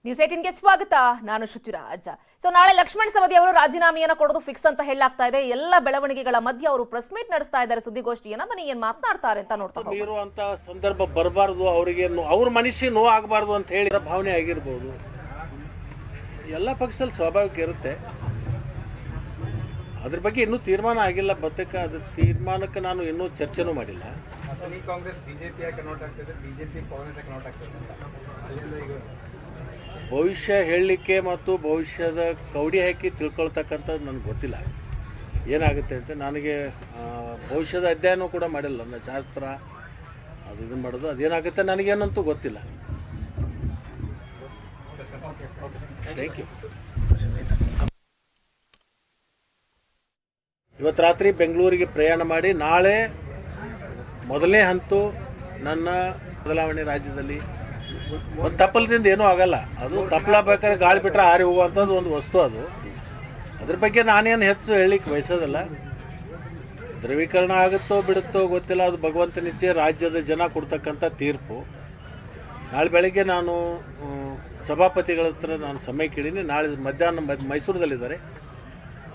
News 18ಗೆ ಸ್ವಾಗತ. ನಾನು ಶ್ರುತಿರಾಜ್. ನಾಳೆ ಲಕ್ಷ್ಮಣ್ ಸವದಿ ಅವರು ರಾಜೀನಾಮೆಯನ್ನು ಕೊಡೋದು ಫಿಕ್ಸ್ ಅಂತ ಹೇಳಲಾಗ್ತಾ ಇದೆ. ಎಲ್ಲ ಬೆಳವಣಿಗೆಗಳ ಮಧ್ಯೆ ಅವರು ಪ್ರೆಸ್ ಮೀಟ್ ನಡೆಸ್ತಾ ಇದ್ದಾರೆ, ಸುದ್ದಿಗೋಷ್ಠಿಯನ್ನ. ಬನ್ನಿ ಏನ್ ಮಾತನಾಡ್ತಾರೆ ಅಂತ ನೋಡ್ತಾ ಹೋಗೋಣ. ಇರುವಂತ ಸಂದರ್ಭ ಬರಬಾರದು, ಅವರಿಗೆ ಅವ್ರ ಮನಸ್ಸಿಗೆ ನೋವು ಆಗಬಾರ್ದು ಅಂತ ಹೇಳಿ ಭಾವನೆ ಆಗಿರ್ಬೋದು. ಎಲ್ಲ ಪಕ್ಷದಲ್ಲಿ ಸ್ವಾಭಾವಿಕ ಇರುತ್ತೆ. ಅದ್ರ ಬಗ್ಗೆ ಇನ್ನೂ ತೀರ್ಮಾನ ಆಗಿಲ್ಲ. ಬಹುತೇಕ ಅದ್ರ ತೀರ್ಮಾನಕ್ಕೆ ನಾನು ಇನ್ನೂ ಚರ್ಚೆನೂ ಮಾಡಿಲ್ಲ. ಕಾಂಗ್ರೆಸ್ ಬಿಜೆಪಿ ಕನ್ವರ್ಟ್ ಆಗ್ತದೆ, ಬಿಜೆಪಿ ಕಾಂಗ್ರೆಸ್ ಕನ್ವರ್ಟ್ ಆಗ್ತದೆ. ಭವಿಷ್ಯ ಹೇಳಲಿಕ್ಕೆ ಮತ್ತು ಭವಿಷ್ಯದ ಕೌಡಿ ಹಾಕಿ ತಿಳ್ಕೊಳ್ತಕ್ಕಂಥದ್ದು ನನಗೆ ಗೊತ್ತಿಲ್ಲ ಏನಾಗುತ್ತೆ ಅಂತ. ನನಗೆ ಭವಿಷ್ಯದ ಅಧ್ಯಯನ ಕೂಡ ಮಾಡಿಲ್ಲ. ನನ್ನ ಶಾಸ್ತ್ರ ಅದು ಇದನ್ನು ಮಾಡೋದು ಅದೇನಾಗುತ್ತೆ ನನಗೇನಂತೂ ಗೊತ್ತಿಲ್ಲ. Thank you. ಇವತ್ತು ರಾತ್ರಿ ಬೆಂಗಳೂರಿಗೆ ಪ್ರಯಾಣ ಮಾಡಿ ನಾಳೆ ಮೊದಲನೇ ಹಂತು ನನ್ನ ಬದಲಾವಣೆ ರಾಜ್ಯದಲ್ಲಿ. ಒಂದು ತಪ್ಪಲದಿಂದ ಏನೂ ಆಗಲ್ಲ. ಅದು ತಪ್ಪಲ ಬೇಕಾದ್ರೆ ಗಾಳಿ ಬಿಟ್ಟರೆ ಹಾರಿ ಹೋಗುವಂಥದ್ದು ಒಂದು ವಸ್ತು. ಅದು ಅದ್ರ ಬಗ್ಗೆ ನಾನೇನು ಹೆಚ್ಚು ಹೇಳಲಿಕ್ಕೆ ಬಯಸೋದಲ್ಲ. ಧ್ರುವೀಕರಣ ಆಗುತ್ತೋ ಬಿಡುತ್ತೋ ಗೊತ್ತಿಲ್ಲ, ಅದು ಭಗವಂತನಿಚ್ಛೆ, ರಾಜ್ಯದ ಜನ ಕೊಡ್ತಕ್ಕಂಥ ತೀರ್ಪು. ನಾಳೆ ಬೆಳಗ್ಗೆ ನಾನು ಸಭಾಪತಿಗಳ ಹತ್ರ ನಾನು ಸಮಯ ಕೇಳೀನಿ. ನಾಳೆ ಮಧ್ಯಾಹ್ನ ಮೈಸೂರದಲ್ಲಿದ್ದಾರೆ.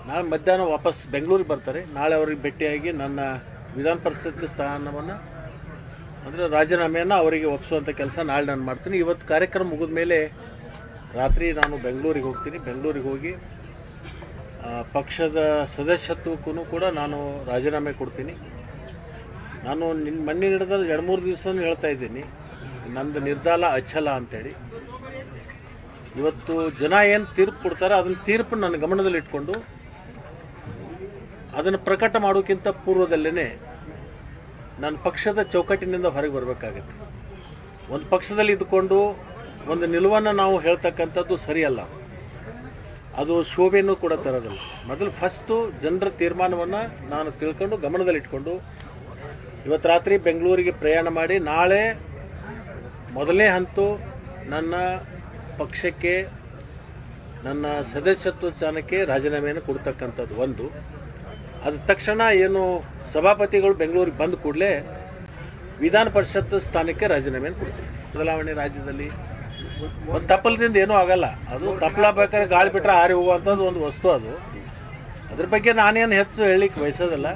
ನಾಳೆ ಮಧ್ಯಾಹ್ನ ವಾಪಸ್ ಬೆಂಗಳೂರಿಗೆ ಬರ್ತಾರೆ. ನಾಳೆ ಅವ್ರಿಗೆ ಭೇಟಿಯಾಗಿ ನನ್ನ ವಿಧಾನ ಪರಿಷತ್ ಸ್ಥಾನವನ್ನು ಅಂದರೆ ರಾಜೀನಾಮೆಯನ್ನು ಅವರಿಗೆ ಒಪ್ಪಿಸುವಂಥ ಕೆಲಸ ನಾಳೆ ನಾನು ಮಾಡ್ತೀನಿ. ಇವತ್ತು ಕಾರ್ಯಕ್ರಮ ಮುಗಿದ ಮೇಲೆ ರಾತ್ರಿ ನಾನು ಬೆಂಗಳೂರಿಗೆ ಹೋಗ್ತೀನಿ. ಬೆಂಗಳೂರಿಗೆ ಹೋಗಿ ಪಕ್ಷದ ಸದಸ್ಯತ್ವಕ್ಕೂ ಕೂಡ ನಾನು ರಾಜೀನಾಮೆ ಕೊಡ್ತೀನಿ. ನಾನು ಮೊನ್ನೆ ನಡೆದ 2-3 ದಿವಸ ಹೇಳ್ತಾ ಇದ್ದೀನಿ, ನಂದು ನಿರ್ಧಾರ ಅಚಲ ಅಂಥೇಳಿ. ಇವತ್ತು ಜನ ಏನು ತೀರ್ಪು ಕೊಡ್ತಾರೆ ಅದನ್ನು ತೀರ್ಪು ನನ್ನ ಗಮನದಲ್ಲಿ ಇಟ್ಕೊಂಡು ಅದನ್ನು ಪ್ರಕಟ ಮಾಡೋಕ್ಕಿಂತ ಪೂರ್ವದಲ್ಲೇ ನಾನು ಪಕ್ಷದ ಚೌಕಟ್ಟಿನಿಂದ ಹೊರಗೆ ಬರಬೇಕಾಗತ್ತೆ. ಒಂದು ಪಕ್ಷದಲ್ಲಿ ಇದ್ದುಕೊಂಡು ಒಂದು ನಿಲುವನ್ನು ನಾವು ಹೇಳ್ತಕ್ಕಂಥದ್ದು ಸರಿಯಲ್ಲ. ಅದು ಶೋಭೆಯನ್ನು ಕೂಡ ತರೋದಿಲ್ಲ. ಮೊದಲು ಫಸ್ಟು ಜನರ ತೀರ್ಮಾನವನ್ನು ನಾನು ತಿಳ್ಕೊಂಡು ಗಮನದಲ್ಲಿಟ್ಕೊಂಡು ಇವತ್ತು ರಾತ್ರಿ ಬೆಂಗಳೂರಿಗೆ ಪ್ರಯಾಣ ಮಾಡಿ ನಾಳೆ ಮೊದಲನೇ ಹಂತು ನನ್ನ ಪಕ್ಷಕ್ಕೆ, ನನ್ನ ಸದಸ್ಯತ್ವ ಸ್ಥಾನಕ್ಕೆ ರಾಜೀನಾಮೆಯನ್ನು ಕೊಡ್ತಕ್ಕಂಥದ್ದು ಒಂದು. ಅದ ತಕ್ಷಣ ಏನು ಸಭಾಪತಿಗಳು ಬೆಂಗಳೂರಿಗೆ ಬಂದ ಕೂಡಲೇ ವಿಧಾನ ಪರಿಷತ್ ಸ್ಥಾನಕ್ಕೆ ರಾಜೀನಾಮೆಯನ್ನು ಕೊಡ್ತೀನಿ. ಬದಲಾವಣೆ ರಾಜ್ಯದಲ್ಲಿ ಒಂದು ತಪ್ಪಲದಿಂದ ಏನೂ ಆಗಲ್ಲ. ಅದು ತಪ್ಪಲ ಬೇಕಾದ್ರೆ ಗಾಳಿ ಬಿಟ್ಟರೆ ಹಾರಿ ಹೋಗುವಂಥದ್ದು ಒಂದು ವಸ್ತು. ಅದು ಅದ್ರ ಬಗ್ಗೆ ನಾನೇನು ಹೆಚ್ಚು ಹೇಳಲಿಕ್ಕೆ ಬಯಸೋದಲ್ಲ.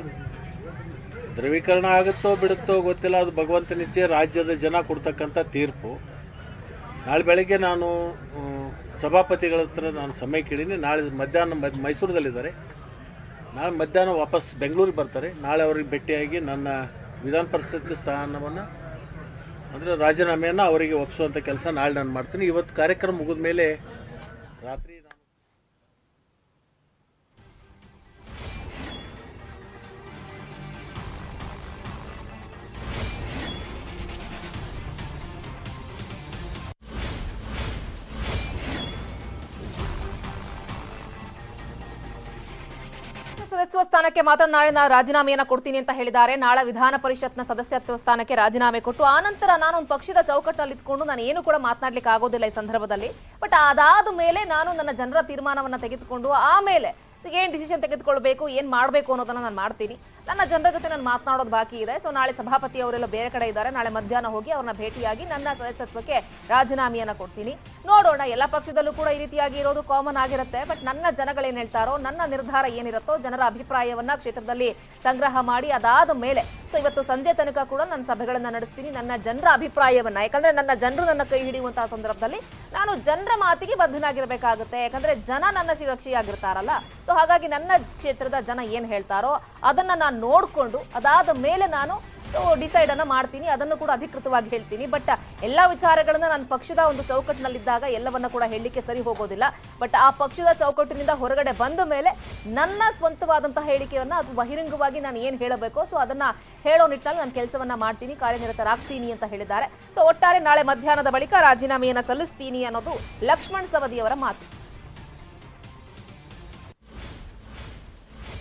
ಧ್ರುವೀಕರಣ ಆಗುತ್ತೋ ಬಿಡುತ್ತೋ ಗೊತ್ತಿಲ್ಲ, ಅದು ಭಗವಂತನಿಚ್ಛೆ, ರಾಜ್ಯದ ಜನ ಕೊಡ್ತಕ್ಕಂಥ ತೀರ್ಪು. ನಾಳೆ ಬೆಳಗ್ಗೆ ನಾನು ಸಭಾಪತಿಗಳ ಹತ್ರ ನಾನು ಸಮಯ ಕೇಳೀನಿ. ನಾಳೆ ಮಧ್ಯಾಹ್ನ ಮೈಸೂರದಲ್ಲಿದ್ದಾರೆ. ನಾಳೆ ಮಧ್ಯಾಹ್ನ ವಾಪಸ್ ಬೆಂಗಳೂರಿಗೆ ಬರ್ತಾರೆ. ನಾಳೆ ಅವ್ರಿಗೆ ಭೇಟಿಯಾಗಿ ನನ್ನ ವಿಧಾನ ಪರಿಷತ್ ಸ್ಥಾನವನ್ನು ಅಂದರೆ ರಾಜೀನಾಮೆಯನ್ನು ಅವರಿಗೆ ಒಪ್ಪಿಸುವಂಥ ಕೆಲಸ ನಾಳೆ ನಾನು ಮಾಡ್ತೀನಿ. ಇವತ್ತು ಕಾರ್ಯಕ್ರಮ ಮುಗಿದ ಮೇಲೆ ರಾತ್ರಿ ಸದಸ್ಯತ್ವ ಸ್ಥಾನಕ್ಕೆ ಮಾತ್ರ ನಾಳೆ ರಾಜೀನಾಮೆಯನ್ನ ಕೊಡ್ತೀನಿ ಅಂತ ಹೇಳಿದ್ದಾರೆ. ನಾಳೆ ವಿಧಾನ ಪರಿಷತ್ನ ಸದಸ್ಯತ್ವ ಸ್ಥಾನಕ್ಕೆ ರಾಜೀನಾಮೆ ಕೊಟ್ಟು ಆನಂತರ ನಾನು ಒಂದು ಪಕ್ಷದ ಚೌಕಟ್ಟಲ್ಲಿ ಇದ್ಕೊಂಡು ನಾನು ಏನು ಕೂಡ ಮಾತನಾಡ್ಲಿಕ್ಕೆ ಆಗೋದಿಲ್ಲ ಈ ಸಂದರ್ಭದಲ್ಲಿ. ಬಟ್ ಅದಾದ ಮೇಲೆ ನಾನು ನನ್ನ ಜನರ ತೀರ್ಮಾನವನ್ನ ತೆಗೆದುಕೊಂಡು ಆಮೇಲೆ ಏನು ಡಿಸಿಷನ್ ತೆಗೆದುಕೊಳ್ಬೇಕು, ಏನು ಮಾಡಬೇಕು ಅನ್ನೋದನ್ನ ನಾನು ಮಾಡ್ತೀನಿ. ನನ್ನ ಜನರ ಜೊತೆ ನಾನು ಮಾತನಾಡೋದು ಬಾಕಿ ಇದೆ. ನಾಳೆ ಸಭಾಪತಿ ಅವರೆಲ್ಲ ಬೇರೆ ಕಡೆ ಇದ್ದಾರೆ. ನಾಳೆ ಮಧ್ಯಾಹ್ನ ಹೋಗಿ ಅವ್ರನ್ನ ಭೇಟಿಯಾಗಿ ನನ್ನ ಸದಸ್ಯತ್ವಕ್ಕೆ ರಾಜೀನಾಮೆಯನ್ನ ಕೊಡ್ತೀನಿ. ನೋಡೋಣ. ಎಲ್ಲ ಪಕ್ಷದಲ್ಲೂ ಕೂಡ ಈ ರೀತಿಯಾಗಿ ಇರೋದು ಕಾಮನ್ ಆಗಿರುತ್ತೆ. ಬಟ್ ನನ್ನ ಜನಗಳೇನು ಹೇಳ್ತಾರೋ, ನನ್ನ ನಿರ್ಧಾರ ಏನಿರುತ್ತೋ, ಜನರ ಅಭಿಪ್ರಾಯವನ್ನ ಕ್ಷೇತ್ರದಲ್ಲಿ ಸಂಗ್ರಹ ಮಾಡಿ ಅದಾದ ಮೇಲೆ ಇವತ್ತು ಸಂಜೆ ತನಕ ಕೂಡ ನನ್ನ ಸಭೆಗಳನ್ನ ನಡೆಸ್ತೀನಿ. ನನ್ನ ಜನರ ಅಭಿಪ್ರಾಯವನ್ನ, ಯಾಕಂದ್ರೆ ನನ್ನ ಜನರು ನನ್ನ ಕೈ ಹಿಡಿಯುವಂತಹ ಸಂದರ್ಭದಲ್ಲಿ ನಾನು ಜನರ ಮಾತಿಗೆ ಬದ್ಧನಾಗಿರ್ಬೇಕಾಗುತ್ತೆ. ಯಾಕಂದ್ರೆ ಜನ ನನ್ನ ಶಿರಕ್ಷಿಯಾಗಿರ್ತಾರಲ್ಲ. ಹಾಗಾಗಿ ನನ್ನ ಕ್ಷೇತ್ರದ ಜನ ಏನ್ ಹೇಳ್ತಾರೋ ಅದನ್ನ ನಾನು ನೋಡ್ಕೊಂಡು ಅದಾದ ಮೇಲೆ ನಾನು ಡಿಸೈಡ್ ಅನ್ನ ಮಾಡ್ತೀನಿ. ಅದನ್ನು ಕೂಡ ಅಧಿಕೃತವಾಗಿ ಹೇಳ್ತೀನಿ. ಬಟ್ ಎಲ್ಲಾ ವಿಚಾರಗಳನ್ನ ನನ್ನ ಪಕ್ಷದ ಒಂದು ಚೌಕಟ್ಟಿನಲ್ಲಿದ್ದಾಗ ಎಲ್ಲವನ್ನ ಕೂಡ ಹೇಳಲಿಕ್ಕೆ ಸರಿ ಹೋಗೋದಿಲ್ಲ. ಬಟ್ ಆ ಪಕ್ಷದ ಚೌಕಟ್ಟಿನಿಂದ ಹೊರಗಡೆ ಬಂದ ಮೇಲೆ ನನ್ನ ಸ್ವಂತವಾದಂತಹ ಹೇಳಿಕೆಯನ್ನ ಅದು ಬಹಿರಂಗವಾಗಿ ನಾನು ಏನ್ ಹೇಳಬೇಕೋ ಅದನ್ನ ಹೇಳೋ ನಿಟ್ಟಿನಲ್ಲಿ ನಾನು ಕೆಲಸವನ್ನ ಮಾಡ್ತೀನಿ, ಕಾರ್ಯನಿರತರಾಗ್ತೀನಿ ಅಂತ ಹೇಳಿದ್ದಾರೆ. ಒಟ್ಟಾರೆ ನಾಳೆ ಮಧ್ಯಾಹ್ನದ ಬಳಿಕ ರಾಜೀನಾಮೆಯನ್ನ ಸಲ್ಲಿಸ್ತೀನಿ ಅನ್ನೋದು ಲಕ್ಷ್ಮಣ್ ಸವದಿ ಅವರ ಮಾತು.